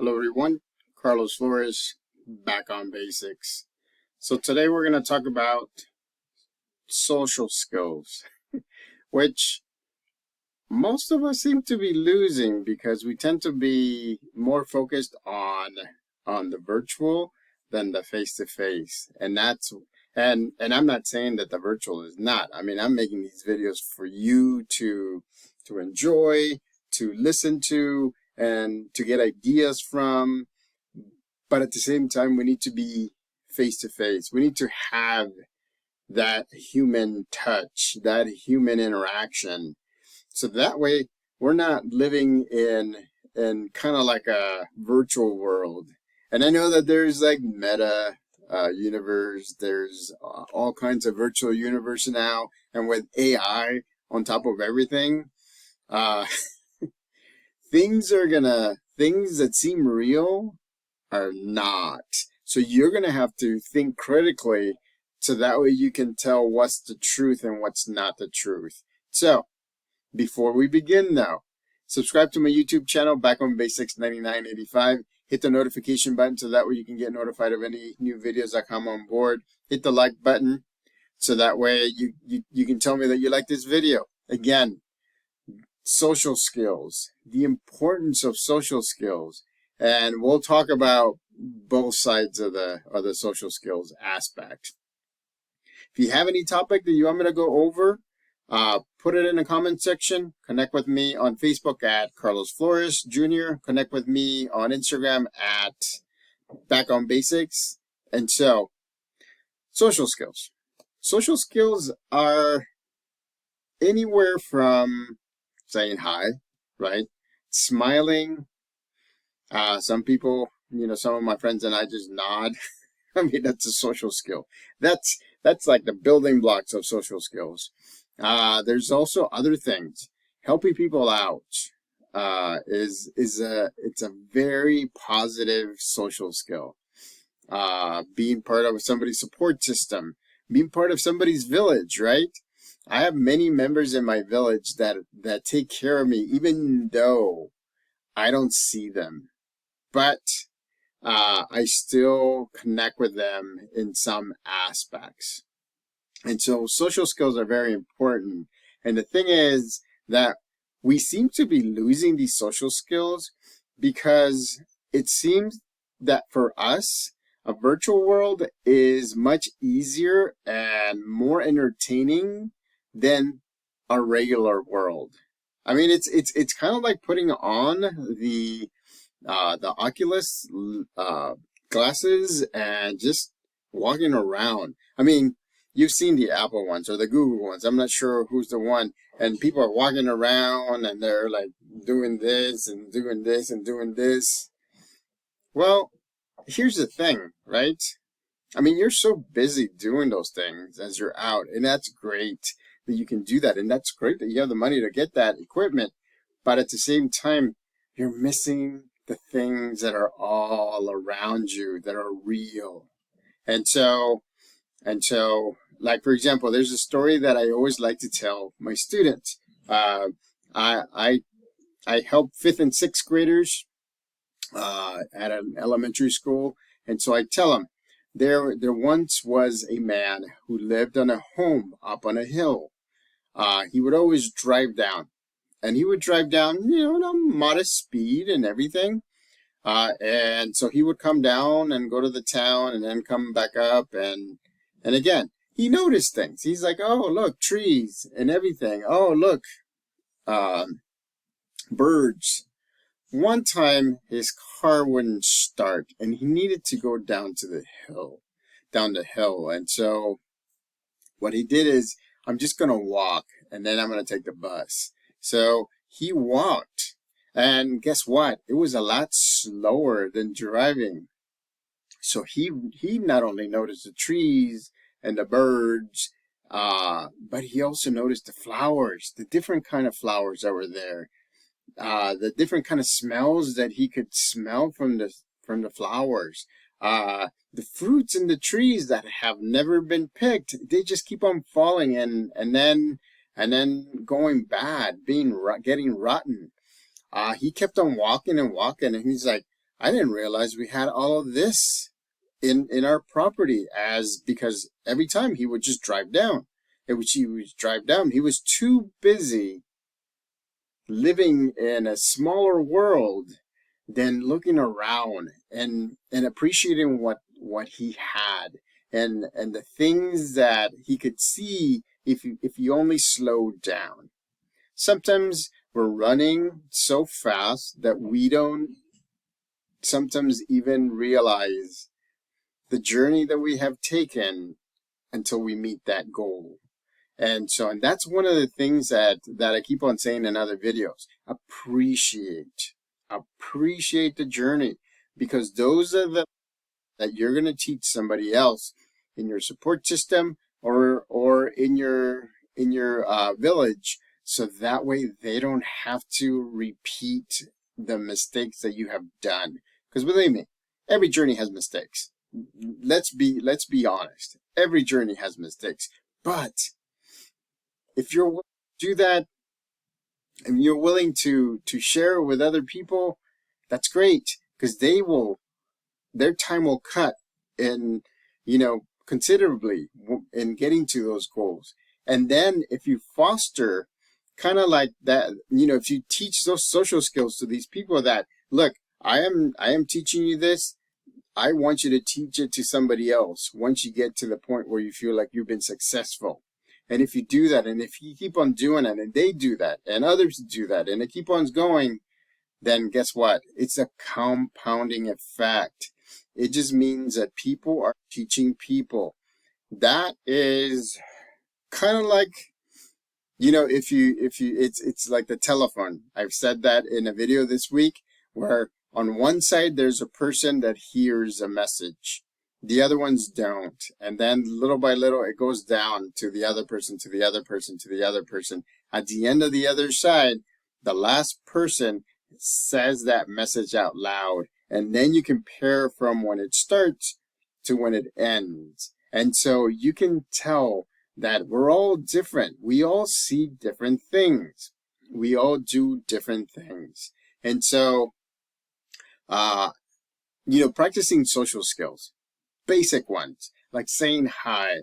Hello everyone, Carlos Flores, back on basics. So today we're going to talk about social skills, which most of us seem to be losing because we tend to be more focused on the virtual than the face to face. And I'm not saying that the virtual is not. I mean, I'm making these videos for you to enjoy, to listen to, and to get ideas from. But at the same time, we need to be face to face. We need to have that human touch, that human interaction. So that way we're not living in kind of like a virtual world. And I know that there's like meta universe, there's all kinds of virtual universe now, and with AI on top of everything, uh, things that seem real are not. So you're gonna have to think critically so that way you can tell what's the truth and what's not the truth. So before we begin though, subscribe to my YouTube channel, Back on Basics 9985. Hit the notification button so that way you can get notified of any new videos that come on board. Hit the like button so that way you can tell me that you like this video. Again, social skills, the importance of social skills. And we'll talk about both sides of the social skills aspect. If you have any topic that you want me to go over, put it in the comment section. Connect with me on Facebook at Carlos Flores Jr. Connect with me on Instagram at Back on Basics. And so, social skills. Social skills are anywhere from saying hi, right? Smiling. Some people, some of my friends and I just nod. I mean, that's a social skill. That's like the building blocks of social skills. There's also other things. Helping people out it's a very positive social skill. Being part of somebody's support system, being part of somebody's village, right? I have many members in my village that take care of me, even though I don't see them. But I still connect with them in some aspects. And so social skills are very important. And the thing is that we seem to be losing these social skills because it seems that for us, a virtual world is much easier and more entertaining than a regular world. I mean, it's kind of like putting on the Oculus glasses and just walking around. I mean, you've seen the Apple ones or the Google ones. I'm not sure who's the one. And people are walking around and they're like doing this and doing this and doing this. Well, here's the thing, right? I mean, you're so busy doing those things as you're out, and that's great that you can do that. And that's great that you have the money to get that equipment. But at the same time, you're missing the things that are all around you that are real. And so, like, for example, there's a story that I always like to tell my students. I help fifth and sixth graders at an elementary school. And so I tell them, there once was a man who lived on a home up on a hill. He would always drive down. And he would drive down, at a modest speed and everything. And so he would come down and go to the town and then come back up. And again, he noticed things. He's like, oh, look, trees and everything. Oh, look, birds. One time his car wouldn't start and he needed to go down the hill. And so what he did is, I'm just going to walk and then I'm going to take the bus. So he walked, and guess what? It was a lot slower than driving. So he not only noticed the trees and the birds, but he also noticed the flowers, the different kind of flowers that were there, the different kind of smells that he could smell from the flowers, the fruits in the trees that have never been picked. They just keep on falling and then going bad, getting rotten. He kept on walking and walking, and he's like, I didn't realize we had all of this in our property, as because every time he would just drive down. He would drive down. He was too busy living in a smaller world than looking around and appreciating what he had and the things that he could see if you only slowed down. Sometimes we're running so fast that we don't sometimes even realize the journey that we have taken until we meet that goal. And that's one of the things that I keep on saying in other videos. Appreciate the journey, because those are the that you're going to teach somebody else in your support system or in your village, so that way they don't have to repeat the mistakes that you have done. Because believe me, every journey has mistakes. Let's be honest. Every journey has mistakes. But if you're willing to do that and you're willing to share with other people, that's great, because their time will cut in, considerably in getting to those goals. And then if you foster kind of like that, if you teach those social skills to these people, that look, I am teaching you this. I want you to teach it to somebody else once you get to the point where you feel like you've been successful. And if you do that, and if you keep on doing it, and they do that, and others do that, and it keep on going, then guess what? It's a compounding effect. It just means that people are teaching people. That is kind of like, it's like the telephone. I've said that in a video this week, where on one side there's a person that hears a message, the other ones don't, and then little by little it goes down to the other person, to the other person, to the other person. At the end of the other side, the last person says that message out loud, and then you compare from when it starts to when it ends. And so you can tell that we're all different. We all see different things. We all do different things. And so, practicing social skills, basic ones, like saying hi,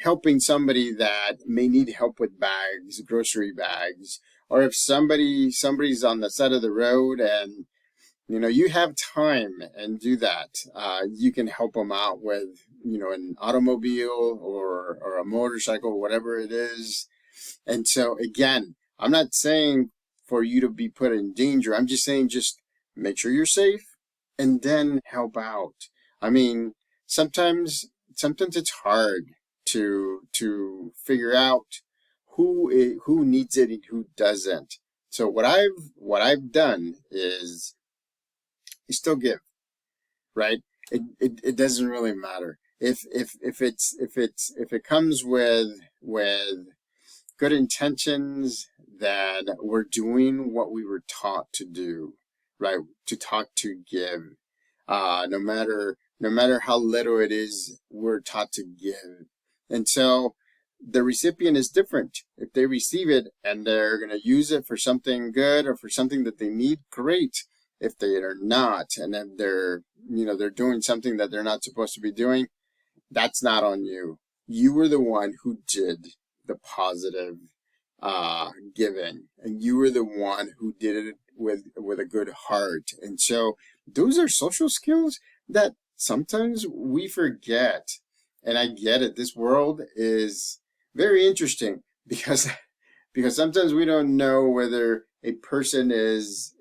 helping somebody that may need help with bags, grocery bags, or if somebody's on the side of the road and you have time and do that, you can help them out with an automobile or a motorcycle, whatever it is. And so again, I'm not saying for you to be put in danger. I'm just saying, just make sure you're safe and then help out. I mean, sometimes it's hard to figure out who needs it and who doesn't. So what I've done is still give, right? It doesn't really matter if it comes with good intentions, that we're doing what we were taught to do, right? To give, no matter how little it is, we're taught to give. And so the recipient is different. If they receive it and they're going to use it for something good or for something that they need, great. If they are not, and then they're doing something that they're not supposed to be doing, that's not on you. You were the one who did the positive giving, and you were the one who did it with a good heart. And so those are social skills that sometimes we forget. And I get it. This world is very interesting because sometimes we don't know whether a person is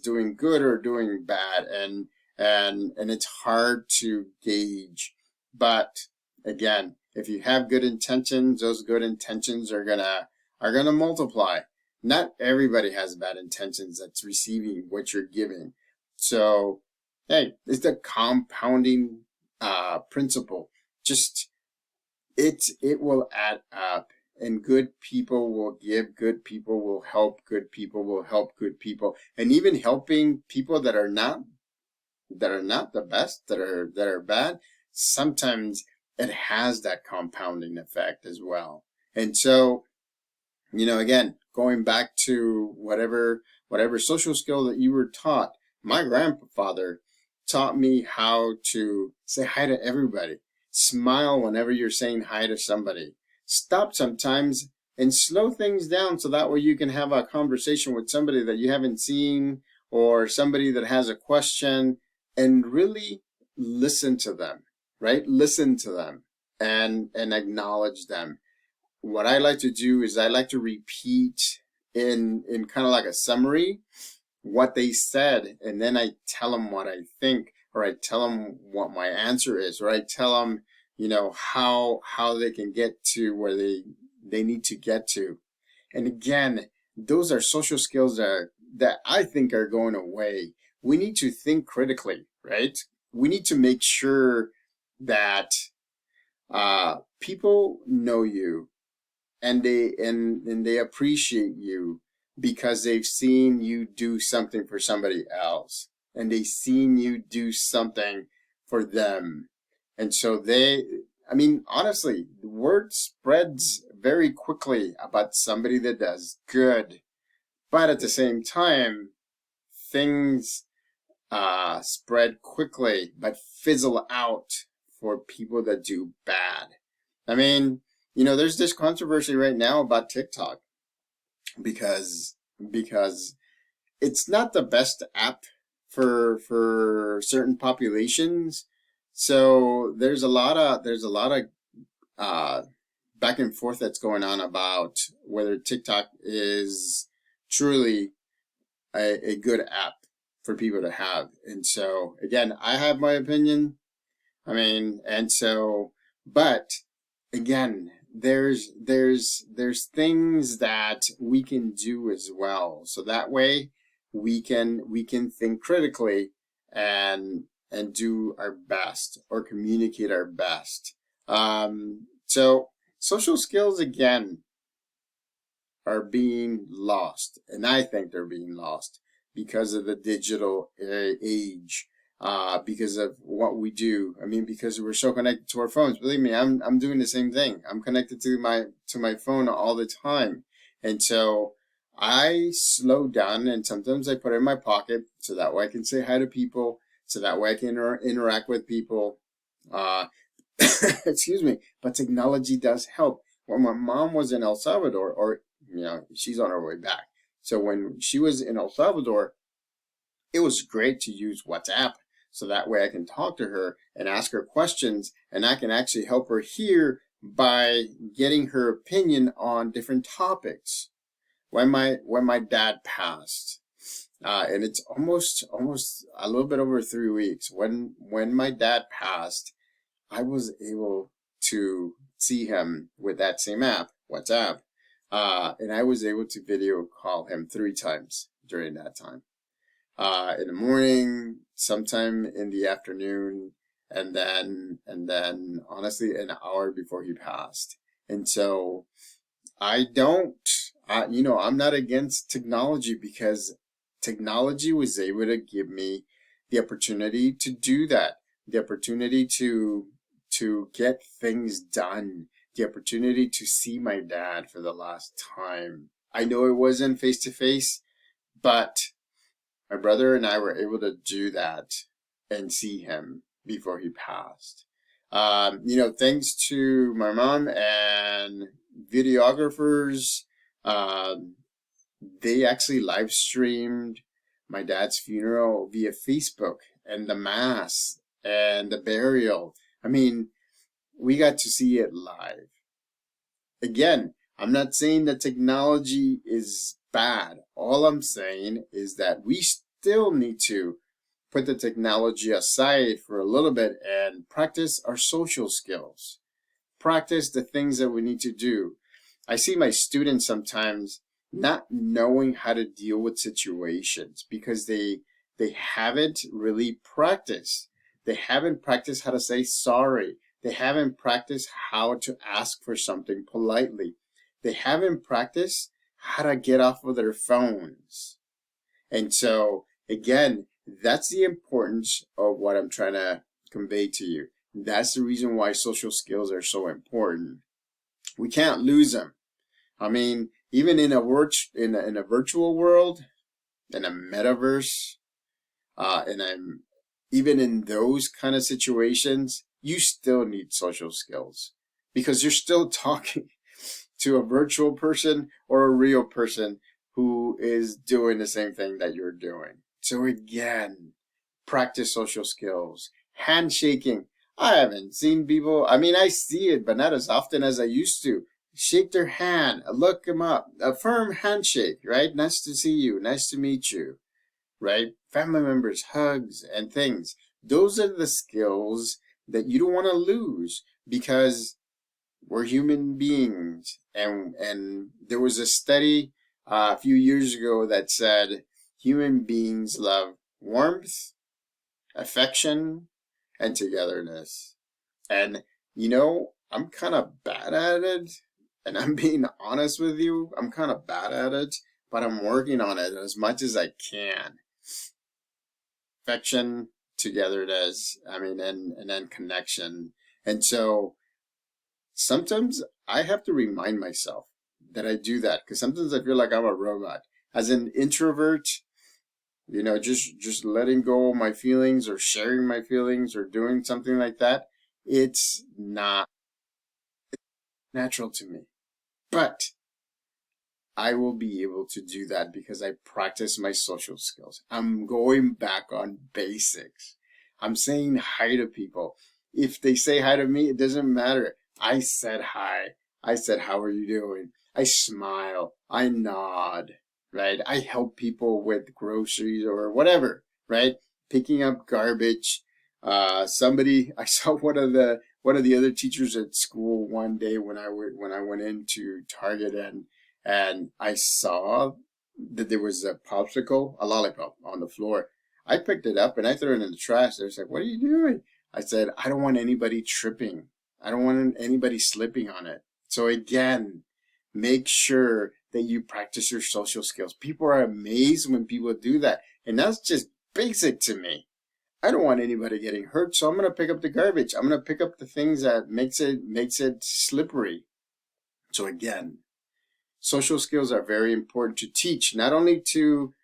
doing good or doing bad, and it's hard to gauge. But again, if you have good intentions, those good intentions are gonna multiply. Not everybody has bad intentions that's receiving what you're giving. So hey, it's the compounding principle. Just it will add up. And good people will give, good people will help, good people will help good people. And even helping people that are not the best, that are bad, sometimes it has that compounding effect as well. And so, again, going back to whatever social skill that you were taught, My grandfather taught me how to say hi to everybody. Smile whenever you're saying hi to somebody. Stop sometimes and slow things down so that way you can have a conversation with somebody that you haven't seen or somebody that has a question and really listen to them, right? Listen to them and acknowledge them. What I like to do is I like to repeat in kind of like a summary what they said, and then I tell them what I think, or I tell them what my answer is, or I tell them, how they can get to where they need to get to. And again, those are social skills that I think are going away. We need to think critically, right? We need to make sure that people know you and they appreciate you because they've seen you do something for somebody else and they've seen you do something for them. And so honestly, the word spreads very quickly about somebody that does good, but at the same time, things spread quickly but fizzle out for people that do bad. I mean, there's this controversy right now about TikTok because it's not the best app for certain populations. So there's a lot of back and forth that's going on about whether TikTok is truly a good app for people to have. And so again, I have my opinion. But again, there's things that we can do as well. So that way we can think critically and do our best or communicate our best. So social skills again are being lost, and I think they're being lost because of the digital age. Because of what we do. Because we're so connected to our phones. Believe me, I'm doing the same thing. I'm connected to my phone all the time. And so I slow down and sometimes I put it in my pocket so that way I can say hi to people, so that way I can interact with people. Excuse me, but technology does help. When my mom was in El Salvador, or she's on her way back. So when she was in El Salvador, it was great to use WhatsApp. So that way I can talk to her and ask her questions, and I can actually help her here by getting her opinion on different topics. When my dad passed, and it's almost a little bit over 3 weeks. When my dad passed, I was able to see him with that same app, WhatsApp, and I was able to video call him 3 times during that time. In the morning, sometime in the afternoon, and then honestly an hour before he passed. And so I'm not against technology because technology was able to give me the opportunity to do that, the opportunity to get things done, the opportunity to see my dad for the last time. I know it wasn't face to face, but my brother and I were able to do that and see him before he passed. Thanks to my mom and videographers, they actually live streamed my dad's funeral via Facebook and the mass and the burial. We got to see it live. Again, I'm not saying that technology is bad. All I'm saying is that we still need to put the technology aside for a little bit and practice our social skills. Practice the things that we need to do. I see my students sometimes not knowing how to deal with situations because they haven't really practiced. They haven't practiced how to say sorry. They haven't practiced how to ask for something politely. They haven't practiced how to get off of their phones. And so, again, that's the importance of what I'm trying to convey to you. That's the reason why social skills are so important. We can't lose them. Even in a virtual world, in a metaverse, and I'm even in those kind of situations, you still need social skills because you're still talking to a virtual person or a real person who is doing the same thing that you're doing. So again, practice social skills. Handshaking. I haven't seen people, I mean, I see it, but not as often as I used to. Shake their hand, look them up, a firm handshake, right? Nice to see you, nice to meet you, right? Family members, hugs, and things. Those are the skills that you don't want to lose because we're human beings. And there was a study a few years ago that said human beings love warmth, affection, and togetherness. And I'm kind of bad at it. And I'm being honest with you, I'm kind of bad at it, but I'm working on it as much as I can. Affection, togetherness, and then connection. And so sometimes I have to remind myself that I do that because sometimes I feel like I'm a robot. As an introvert, just letting go of my feelings or sharing my feelings or doing something like that, it's not natural to me. But I will be able to do that because I practice my social skills. I'm going back on basics. I'm saying hi to people. If they say hi to me, it doesn't matter. I said hi. I said, how are you doing? I smile. I nod, right? I help people with groceries or whatever, right? Picking up garbage. I saw one of the other teachers at school one day when I went into Target and I saw that there was a lollipop on the floor. I picked it up and I threw it in the trash. They was like, "What are you doing?" I said, "I don't want anybody tripping. I don't want anybody slipping on it." So again, make sure that you practice your social skills. People are amazed when people do that, and that's just basic to me. I don't want anybody getting hurt, so I'm going to pick up the garbage. I'm going to pick up the things that makes it slippery. So again, social skills are very important to teach, not only to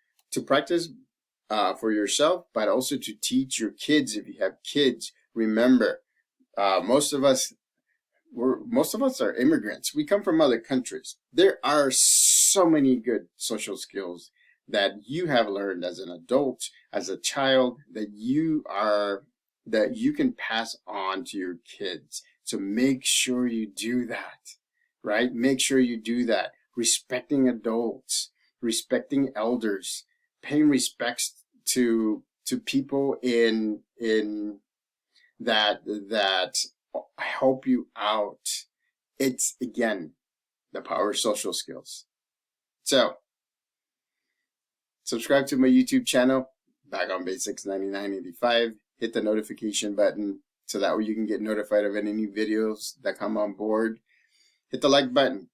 practice for yourself, but also to teach your kids. If you have kids, remember, most of us are immigrants. We come from other countries. There are so many good social skills that you have learned as an adult, as a child, that you can pass on to your kids. So make sure you do that, right? Make sure you do that. Respecting adults, respecting elders, paying respects to people in that help you out. It's again the power of social skills. So subscribe to my YouTube channel, Back on Basics 9985. Hit the notification button so that way you can get notified of any new videos that come on board. Hit the like button.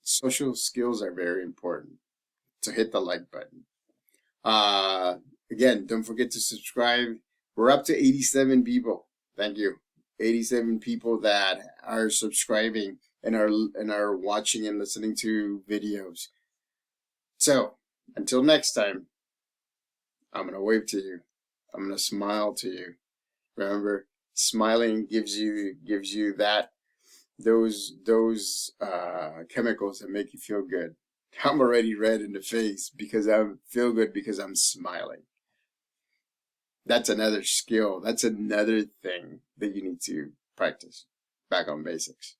Social skills are very important. So hit the like button. Again, don't forget to subscribe. We're up to 87 people. Thank you. 87 people that are subscribing and are watching and listening to videos. So until next time, I'm gonna wave to you. I'm gonna smile to you. Remember, smiling gives you those chemicals that make you feel good. I'm already red in the face because I feel good because I'm smiling. That's another skill. That's another thing that you need to practice. Back on basics.